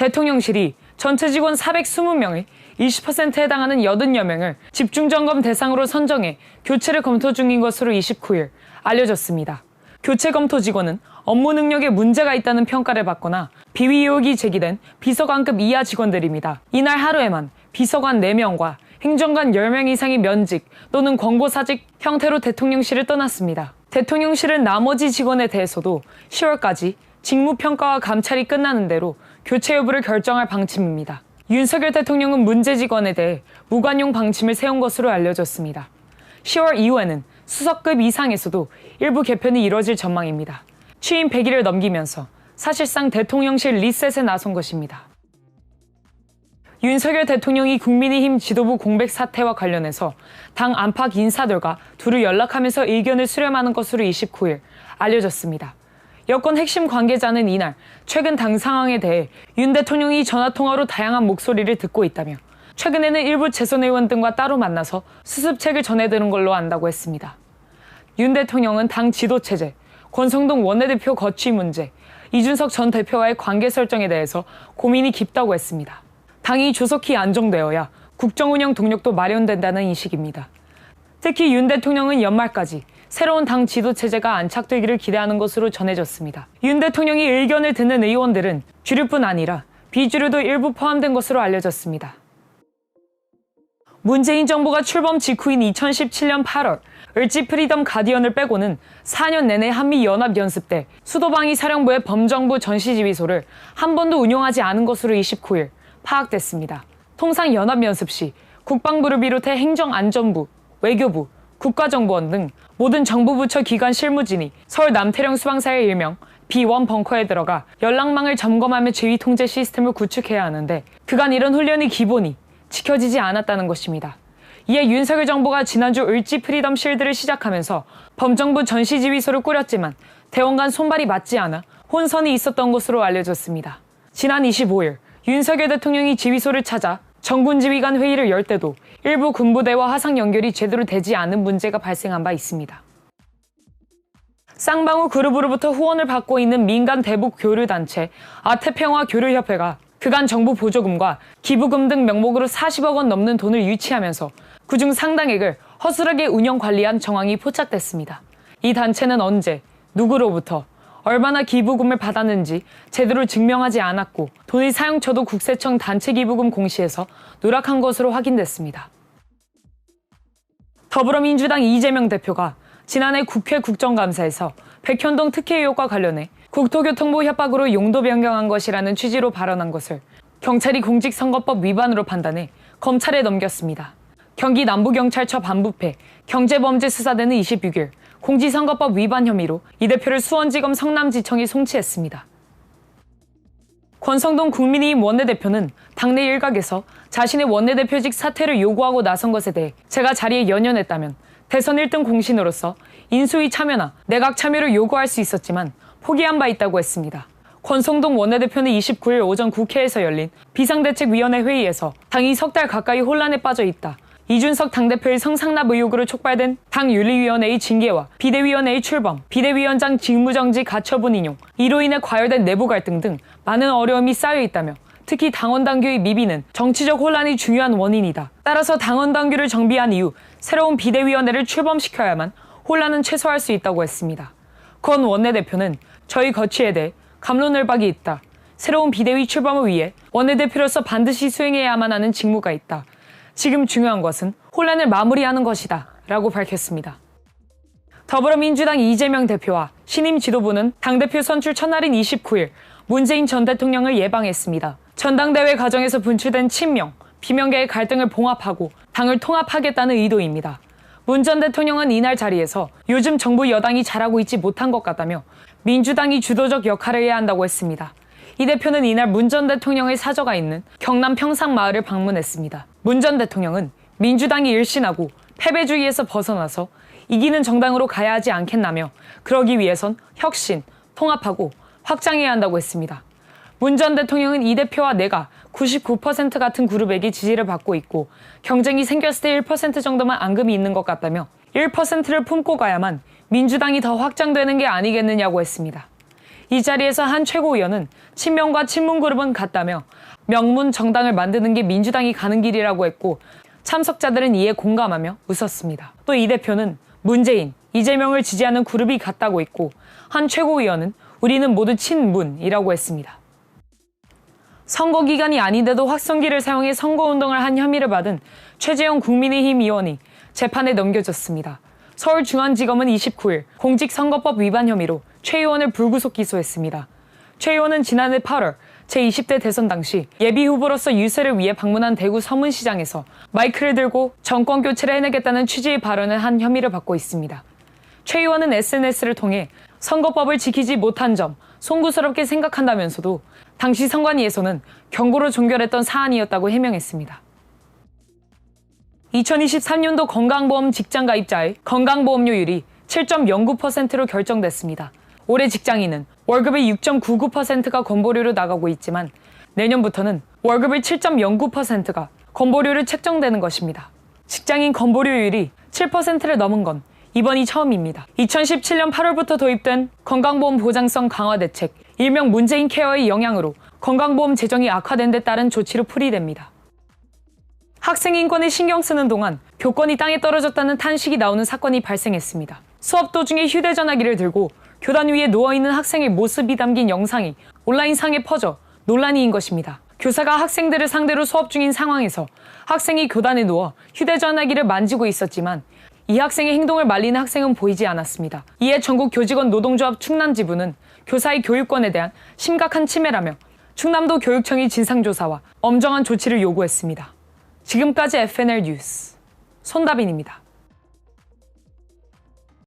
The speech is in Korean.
대통령실이 전체 직원 420명의 20%에 해당하는 80여 명을 집중점검 대상으로 선정해 교체를 검토 중인 것으로 29일 알려졌습니다. 교체 검토 직원은 업무 능력에 문제가 있다는 평가를 받거나 비위 의혹이 제기된 비서관급 이하 직원들입니다. 이날 하루에만 비서관 4명과 행정관 10명 이상이 면직 또는 권고사직 형태로 대통령실을 떠났습니다. 대통령실은 나머지 직원에 대해서도 10월까지 직무평가와 감찰이 끝나는 대로 교체 여부를 결정할 방침입니다. 윤석열 대통령은 문제 직원에 대해 무관용 방침을 세운 것으로 알려졌습니다. 10월 이후에는 수석급 이상에서도 일부 개편이 이뤄질 전망입니다. 취임 100일을 넘기면서 사실상 대통령실 리셋에 나선 것입니다. 윤석열 대통령이 국민의힘 지도부 공백 사태와 관련해서 당 안팎 인사들과 두루 연락하면서 의견을 수렴하는 것으로 29일 알려졌습니다. 여권 핵심 관계자는 이날 최근 당 상황에 대해 윤 대통령이 전화통화로 다양한 목소리를 듣고 있다며 최근에는 일부 재선 의원 등과 따로 만나서 수습책을 전해드는 걸로 안다고 했습니다. 윤 대통령은 당 지도체제, 권성동 원내대표 거취 문제, 이준석 전 대표와의 관계 설정에 대해서 고민이 깊다고 했습니다. 당이 조속히 안정되어야 국정운영 동력도 마련된다는 인식입니다. 특히 윤 대통령은 연말까지 새로운 당 지도체제가 안착되기를 기대하는 것으로 전해졌습니다. 윤 대통령이 의견을 듣는 의원들은 주류뿐 아니라 비주류도 일부 포함된 것으로 알려졌습니다. 문재인 정부가 출범 직후인 2017년 8월 을지 프리덤 가디언을 빼고는 4년 내내 한미연합연습 때 수도방위 사령부의 범정부 전시지휘소를 한 번도 운용하지 않은 것으로 29일 파악됐습니다. 통상 연합연습 시 국방부를 비롯해 행정안전부, 외교부, 국가정보원 등 모든 정부 부처 기관 실무진이 서울 남태령 수방사의 일명 B1 벙커에 들어가 연락망을 점검하며 지휘 통제 시스템을 구축해야 하는데 그간 이런 훈련이 기본이 지켜지지 않았다는 것입니다. 이에 윤석열 정부가 지난주 을지 프리덤 실드를 시작하면서 범정부 전시지휘소를 꾸렸지만 대원 간 손발이 맞지 않아 혼선이 있었던 것으로 알려졌습니다. 지난 25일 윤석열 대통령이 지휘소를 찾아 정군지휘관 회의를 열 때도 일부 군부대와 화상 연결이 제대로 되지 않은 문제가 발생한 바 있습니다. 쌍방울 그룹으로부터 후원을 받고 있는 민간 대북 교류단체 아태평화교류협회가 그간 정부 보조금과 기부금 등 명목으로 40억 원 넘는 돈을 유치하면서 그중 상당액을 허술하게 운영 관리한 정황이 포착됐습니다. 이 단체는 언제, 누구로부터, 얼마나 기부금을 받았는지 제대로 증명하지 않았고 돈의 사용처도 국세청 단체 기부금 공시에서 누락한 것으로 확인됐습니다. 더불어민주당 이재명 대표가 지난해 국회 국정감사에서 백현동 특혜 의혹과 관련해 국토교통부 협박으로 용도 변경한 것이라는 취지로 발언한 것을 경찰이 공직선거법 위반으로 판단해 검찰에 넘겼습니다. 경기 남부경찰청 반부패 경제범죄수사대는 26일 공직선거법 위반 혐의로 이 대표를 수원지검 성남지청이 송치했습니다. 권성동 국민의힘 원내대표는 당내 일각에서 자신의 원내대표직 사퇴를 요구하고 나선 것에 대해 제가 자리에 연연했다면 대선 1등 공신으로서 인수위 참여나 내각 참여를 요구할 수 있었지만 포기한 바 있다고 했습니다. 권성동 원내대표는 29일 오전 국회에서 열린 비상대책위원회 회의에서 당이 석 달 가까이 혼란에 빠져 있다. 이준석 당대표의 성상납 의혹으로 촉발된 당윤리위원회의 징계와 비대위원회의 출범, 비대위원장 직무정지 가처분 인용, 이로 인해 과열된 내부 갈등 등 많은 어려움이 쌓여 있다며 특히 당원 당규의 미비는 정치적 혼란이 중요한 원인이다. 따라서 당원 당규를 정비한 이후 새로운 비대위원회를 출범시켜야만 혼란은 최소화할 수 있다고 했습니다. 권 원내대표는 저희 거취에 대해 갑론을박이 있다. 새로운 비대위 출범을 위해 원내대표로서 반드시 수행해야만 하는 직무가 있다. 지금 중요한 것은 혼란을 마무리하는 것이다 라고 밝혔습니다. 더불어민주당 이재명 대표와 신임 지도부는 당대표 선출 첫날인 29일 문재인 전 대통령을 예방했습니다. 전당대회 과정에서 분출된 친명, 비명계의 갈등을 봉합하고 당을 통합하겠다는 의도입니다. 문 전 대통령은 이날 자리에서 요즘 정부 여당이 잘하고 있지 못한 것 같다며 민주당이 주도적 역할을 해야 한다고 했습니다. 이 대표는 이날 문 전 대통령의 사저가 있는 경남 평상마을을 방문했습니다. 문 전 대통령은 민주당이 일신하고 패배주의에서 벗어나서 이기는 정당으로 가야 하지 않겠나며 그러기 위해선 혁신, 통합하고 확장해야 한다고 했습니다. 문 전 대통령은 이 대표와 내가 99% 같은 그룹에게 지지를 받고 있고 경쟁이 생겼을 때 1% 정도만 앙금이 있는 것 같다며 1%를 품고 가야만 민주당이 더 확장되는 게 아니겠느냐고 했습니다. 이 자리에서 한 최고위원은 친명과 친문그룹은 같다며 명문 정당을 만드는 게 민주당이 가는 길이라고 했고 참석자들은 이에 공감하며 웃었습니다. 또 이 대표는 문재인, 이재명을 지지하는 그룹이 같다고 했고 한 최고위원은 우리는 모두 친문이라고 했습니다. 선거 기간이 아닌데도 확성기를 사용해 선거운동을 한 혐의를 받은 최재형 국민의힘 의원이 재판에 넘겨졌습니다. 서울중앙지검은 29일 공직선거법 위반 혐의로 최 의원을 불구속 기소했습니다. 최 의원은 지난해 8월 제20대 대선 당시 예비후보로서 유세를 위해 방문한 대구 서문시장에서 마이크를 들고 정권교체를 해내겠다는 취지의 발언을 한 혐의를 받고 있습니다. 최 의원은 SNS를 통해 선거법을 지키지 못한 점 송구스럽게 생각한다면서도 당시 선관위에서는 경고로 종결했던 사안이었다고 해명했습니다. 2023년도 건강보험 직장 가입자의 건강보험료율이 7.09%로 결정됐습니다. 올해 직장인은 월급의 6.99%가 건보료로 나가고 있지만 내년부터는 월급의 7.09%가 건보료로 책정되는 것입니다. 직장인 건보료율이 7%를 넘은 건 이번이 처음입니다. 2017년 8월부터 도입된 건강보험 보장성 강화 대책, 일명 문재인 케어의 영향으로 건강보험 재정이 악화된 데 따른 조치로 풀이됩니다. 학생 인권에 신경 쓰는 동안 교권이 땅에 떨어졌다는 탄식이 나오는 사건이 발생했습니다. 수업 도중에 휴대전화기를 들고 교단 위에 누워있는 학생의 모습이 담긴 영상이 온라인상에 퍼져 논란이인 것입니다. 교사가 학생들을 상대로 수업 중인 상황에서 학생이 교단에 누워 휴대전화기를 만지고 있었지만 이 학생의 행동을 말리는 학생은 보이지 않았습니다. 이에 전국 교직원 노동조합 충남지부는 교사의 교육권에 대한 심각한 침해라며 충남도 교육청이 진상조사와 엄정한 조치를 요구했습니다. 지금까지 FNL 뉴스 손다빈입니다.